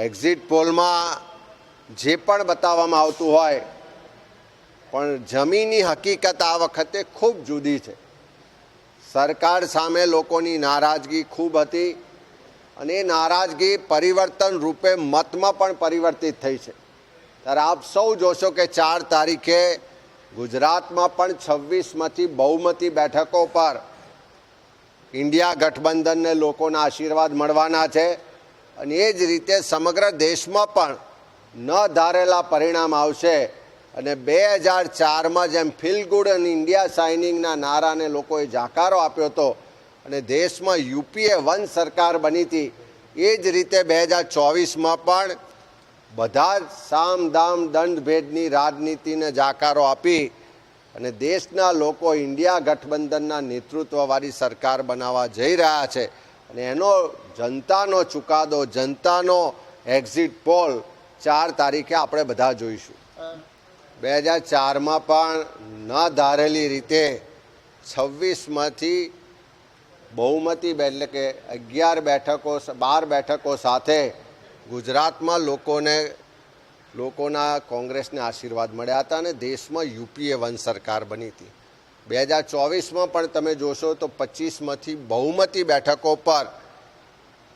Exit પોલમાં જે પણ બતાવવામાં આવતું હોય, પણ જમીની હકીકત આ વખતે ખૂબ જુદી છે. સરકાર સામે લોકોની નારાજગી ખૂબ હતી અને એ નારાજગી પરિવર્તન રૂપે મતમાં પણ પરિવર્તિત થઈ છે. ત્યારે આપ સૌ જોશો કે 4 તારીખે ગુજરાતમાં પણ 26માંથી બહુમતી બેઠકો પર ઇન્ડિયા ગઠબંધનને લોકોના આશીર્વાદ મળવાના છે અને એ જ રીતે સમગ્ર દેશમાં પણ ન ધારેલા પરિણામ આવશે અને 2004માં જેમ ફીલ ગુડ અને ઇન્ડિયા શાઇનિંગના નારાને લોકોએ જાકારો આપ્યો હતો અને દેશમાં યુપીએ 1 સરકાર બની હતી, એ જ રીતે 2024માં પણ બધા જ સામ દામ દંડ ભેદની રાજનીતિને જાકારો આપી અને દેશના લોકો ઇન્ડિયા ગઠબંધનના નેતૃત્વવાળી સરકાર બનાવવા જઈ રહ્યા છે. અને એનો જનતાનો ચુકાદો, જનતાનો એક્ઝિટ પોલ 4 તારીખે આપણે બધા જોઈશું. 2004માં પણ ન ધારેલી રીતે 26માંથી બહુમતી એટલે કે 11 બેઠકો 12 બેઠકો સાથે ગુજરાતમાં લોકોના કોંગ્રેસને આશીર્વાદ મળ્યા હતા અને દેશમાં યુપીએ 1 સરકાર બની હતી. 2024માં પણ તમે જોશો તો 25માંથી બહુમતી બેઠકો પર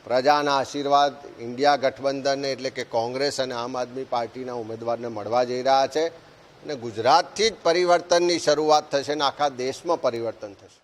પ્રજાના આશીર્વાદ ઇન્ડિયા ગઠબંધનને એટલે કે કોંગ્રેસ અને આમ આદમી પાર્ટીના ઉમેદવારને મળવા જઈ રહ્યા છે અને ગુજરાતથી જ પરિવર્તનની શરૂઆત થશે અને આખા દેશમાં પરિવર્તન થશે.